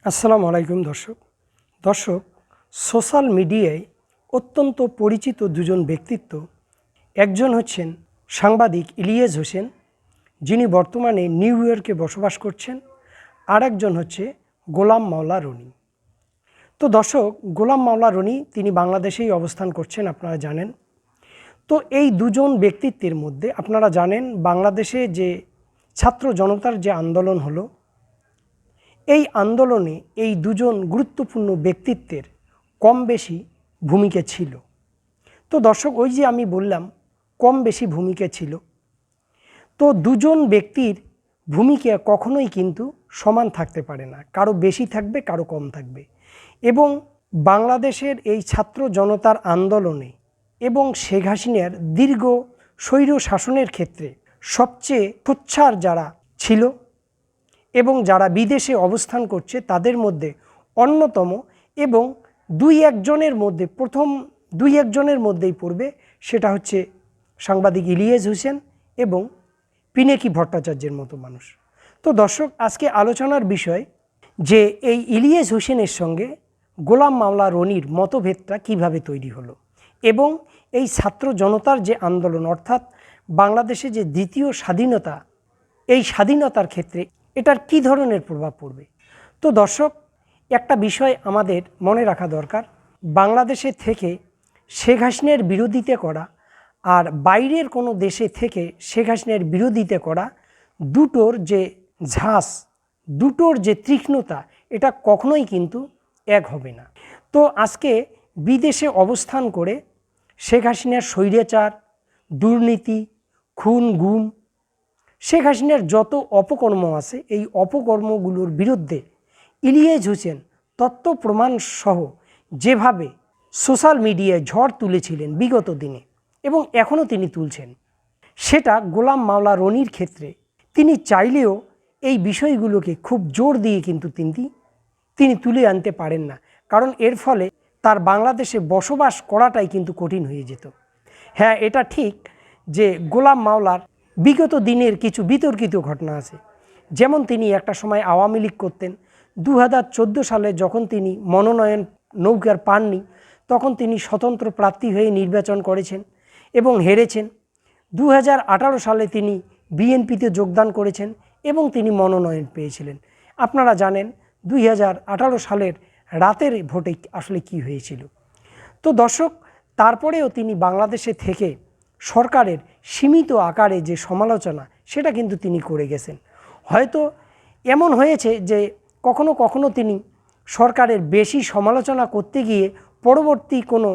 আসসালামু আলাইকুম দর্শক সোশ্যাল মিডিয়ায় অত্যন্ত পরিচিত দুজন ব্যক্তিত্ব। একজন হচ্ছেন সাংবাদিক ইলিয়াস হোসেন, যিনি বর্তমানে নিউ ইয়র্কে বসবাস করছেন। আর একজন হচ্ছে গোলাম মাওলা রনি। তো দর্শক, গোলাম মাওলা রনি তিনি বাংলাদেশেই অবস্থান করছেন, আপনারা জানেন। তো এই দুজন ব্যক্তিত্বের মধ্যে আপনারা জানেন বাংলাদেশে যে ছাত্র জনতার যে আন্দোলন হলো, এই আন্দোলনে এই দুজন গুরুত্বপূর্ণ ব্যক্তিত্বের কম বেশি ভূমিকা ছিল। তো দর্শক, ওই যে আমি বললাম কম বেশি ভূমিকা ছিল, তো দুজন ব্যক্তির ভূমিকা কখনোই কিন্তু সমান থাকতে পারে না, কারো বেশি থাকবে, কারো কম থাকবে। এবং বাংলাদেশের এই ছাত্র জনতার আন্দোলনে এবং শেখ হাসিনার দীর্ঘ স্বৈর শাসনের ক্ষেত্রে সবচেয়ে সোচ্চার যারা ছিল এবং যারা বিদেশে অবস্থান করছে তাদের মধ্যে অন্যতম, এবং প্রথম দুই একজনের মধ্যেই পড়বে, সেটা হচ্ছে সাংবাদিক ইলিয়াস হোসেন এবং পিনাকি ভট্টাচার্যের মতো মানুষ। তো দর্শক, আজকে আলোচনার বিষয় যে এই ইলিয়াস হোসেনের সঙ্গে গোলাম মাওলা রনির মতভেদটা কিভাবে তৈরি হলো, এবং এই ছাত্র জনতার যে আন্দোলন, অর্থাৎ বাংলাদেশে যে দ্বিতীয় স্বাধীনতা, এই স্বাধীনতার ক্ষেত্রে এটার কী ধরনের প্রভাব পড়বে। তো দর্শক, একটা বিষয় আমাদের মনে রাখা দরকার, বাংলাদেশে থেকে শেখ হাসিনার বিরোধিতা করা আর বাইরের কোনো দেশে থেকে শেখ হাসিনার বিরোধিতা করা, দুটোর যে ঝাঁস, দুটোর যে তীক্ষ্ণতা, এটা কখনোই কিন্তু এক হবে না। তো আজকে বিদেশে অবস্থান করে শেখ হাসিনার স্বৈরাচার, দুর্নীতি, খুন গুম, শেখ হাসিনার যত অপকর্ম আছে, এই অপকর্মগুলোর বিরুদ্ধে ইলিয়াস হোসেন তথ্য প্রমাণ সহ যেভাবে সোশ্যাল মিডিয়ায় ঝড় তুলেছিলেন বিগত দিনে, এবং এখনও তিনি তুলছেন, সেটা গোলাম মাওলা রনির ক্ষেত্রে তিনি চাইলেও এই বিষয়গুলোকে খুব জোর দিয়ে কিন্তু তিনি তুলে আনতে পারেন না, কারণ এর ফলে তার বাংলাদেশে বসবাস করাটাই কিন্তু কঠিন হয়ে যেত। হ্যাঁ, এটা ঠিক যে গোলাম মাওলার বিগত দিনের কিছু বিতর্কিত ঘটনা আছে। যেমন তিনি একটা সময় আওয়ামী লীগ করতেন। 2014 সালে যখন তিনি মনোনয়ন নৌকার পাননি, তখন তিনি স্বতন্ত্র প্রার্থী হয়ে নির্বাচন করেছেন এবং হেরেছেন। 2018 সালে তিনি বিএনপিতে যোগদান করেছেন এবং তিনি মনোনয়ন পেয়েছিলেন। আপনারা জানেন 2018 সালের রাতের ভোটে আসলে কি হয়েছিল। তো দর্শক, তারপরেও তিনি বাংলাদেশে থেকে সরকারের সীমিত আকারে যে সমালোচনা, সেটা কিন্তু তিনি করে গেছেন। হয়তো এমন হয়েছে যে কখনো কখনো তিনি সরকারের বেশি সমালোচনা করতে গিয়ে পরবর্তী কোনো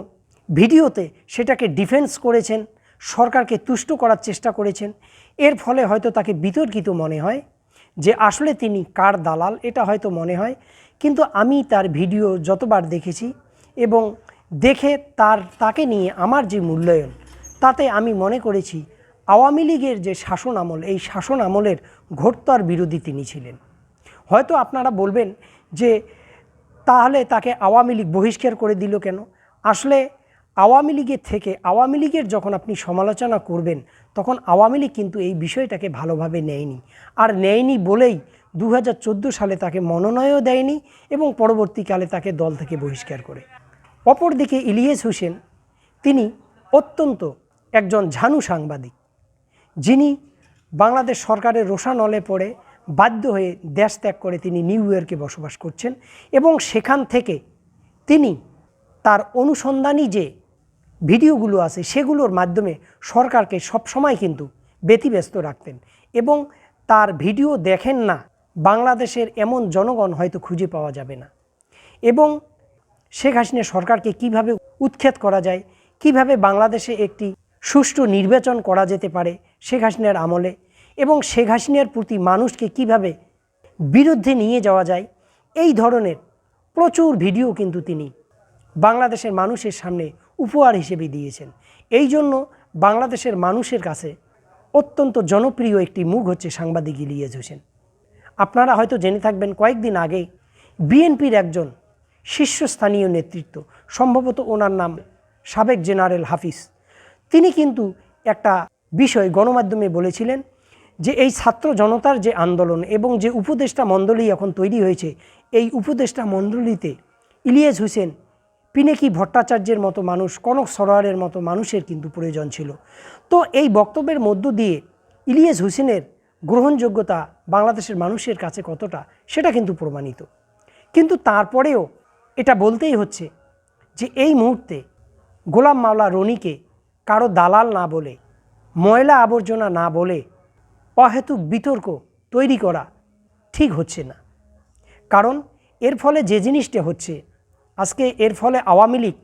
ভিডিওতে সেটাকে ডিফেন্স করেছেন, সরকারকে তুষ্ট করার চেষ্টা করেছেন। এর ফলে হয়তো তাকে বিতর্কিত মনে হয় যে আসলে তিনি কার দালাল, এটা হয়তো মনে হয়। কিন্তু আমি তার ভিডিও যতবার দেখেছি এবং দেখে তাকে নিয়ে আমার যে মূল্যায়ন, তাতে আমি মনে করেছি আওয়ামী লীগের যে শাসন আমল, এই শাসন আমলের ঘোরতর বিরোধী তিনি ছিলেন। হয়তো আপনারা বলবেন যে তাহলে তাকে আওয়ামী লীগ বহিষ্কার করে দিল কেন? আসলে আওয়ামী লীগের থেকে, আওয়ামী লীগের যখন আপনি সমালোচনা করবেন, তখন আওয়ামী লীগ কিন্তু এই বিষয়টাকে ভালোভাবে নেয়নি, আর নেয়নি বলেই 2014 সালে তাকে মনোনয়নও দেয়নি এবং পরবর্তীকালে তাকে দল থেকে বহিষ্কার করে। অপরদিকে ইলিয়াস হোসেন তিনি অত্যন্ত একজন ঝানু সাংবাদিক, যিনি বাংলাদেশ সরকারের রোষানলে পড়ে বাধ্য হয়ে দেশ ত্যাগ করে তিনি নিউ ইয়র্কে বসবাস করছেন, এবং সেখান থেকে তিনি তার অনুসন্ধানী যে ভিডিওগুলো আছে সেগুলোর মাধ্যমে সরকারকে সবসময় কিন্তু ব্যতিব্যস্ত রাখতেন। এবং তার ভিডিও দেখেন না বাংলাদেশের এমন জনগণ হয়তো খুঁজে পাওয়া যাবে না। এবং শেখ হাসিনা সরকারকে কিভাবে উৎখাত করা যায়, কিভাবে বাংলাদেশে একটি সুষ্ঠু নির্বাচন করা যেতে পারে শেখ হাসিনার আমলে, এবং শেখ হাসিনার প্রতি মানুষকে কিভাবে বিরুদ্ধে নিয়ে যাওয়া যায়, এই ধরনের প্রচুর ভিডিও কিন্তু তিনি বাংলাদেশের মানুষের সামনে উপহার হিসেবে দিয়েছেন। এই জন্য বাংলাদেশের মানুষের কাছে অত্যন্ত জনপ্রিয় একটি মুখ হচ্ছে সাংবাদিক ইলিয়াস হোসেন। আপনারা হয়তো জেনে থাকবেন, কয়েকদিন আগে বিএনপির একজন শীর্ষস্থানীয় নেতৃত্ব, সম্ভবত ওনার নাম সাবেক জেনারেল হাফিজ, তিনি কিন্তু একটা বিষয় গণমাধ্যমে বলেছিলেন যে এই ছাত্র জনতার যে আন্দোলন এবং যে উপদেষ্টা মণ্ডলী এখন তৈরি হয়েছে, এই উপদেষ্টা মণ্ডলীতে ইলিয়াস হোসেন, পিনাকি ভট্টাচার্যের মতো মানুষ, কনক সরোয়ারের মতো মানুষের কিন্তু প্রয়োজন ছিল। তো এই বক্তব্যের মধ্য দিয়ে ইলিয়াস হোসেনের গ্রহণযোগ্যতা বাংলাদেশের মানুষের কাছে কতটা, সেটা কিন্তু প্রমাণিত। কিন্তু তারপরেও এটা বলতেই হচ্ছে যে এই মুহূর্তে গোলাম মাওলা রনিকে কারো দালাল না বলে, ময়লা আবর্জনা না বলে অহেতুক বিতর্ক তৈরি করা ঠিক হচ্ছে না। কারণ এর ফলে যে জিনিসটা হচ্ছে, আজকে এর ফলে আওয়ামী লীগ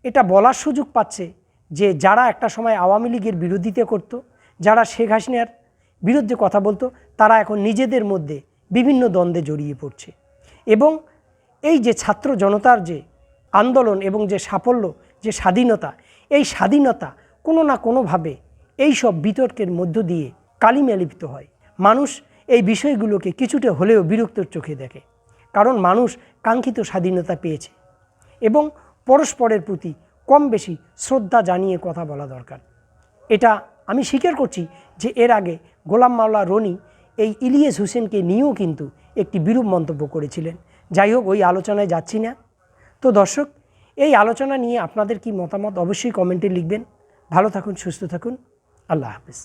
এটা বলার সুযোগ পাচ্ছে যে যারা একটা সময় আওয়ামী লীগের বিরোধিতা করত, যারা শেখ হাসিনার বিরুদ্ধে কথা বলতো, তারা এখন নিজেদের মধ্যে বিভিন্ন দ্বন্দ্বে জড়িয়ে পড়ছে। এবং এই যে ছাত্র জনতার যে আন্দোলন এবং যে সাফল্য, যে স্বাধীনতা, এই স্বাধীনতা কোনো না কোনোভাবে এই সব বিতর্কের মধ্য দিয়ে কালিমালিপ্ত হয়। মানুষ এই বিষয়গুলোকে কিছুটা হলেও বিরক্তর চোখে দেখে, কারণ মানুষ কাঙ্ক্ষিত স্বাধীনতা পেয়েছে এবং পরস্পরের প্রতি কম বেশি শ্রদ্ধা জানিয়ে কথা বলা দরকার। এটা আমি স্বীকার করছি যে এর আগে গোলাম মাওলা রনি এই ইলিয়াস হোসেনকে নিয়েও কিন্তু একটি বিরূপ মন্তব্য করেছিলেন। যাই হোক, ওই আলোচনায় যাচ্ছি না। তো দর্শক, এই আলোচনা নিয়ে আপনাদের কি মতামত অবশ্যই কমেন্টে লিখবেন। ভালো থাকুন, সুস্থ থাকুন, আল্লাহ হাফেজ।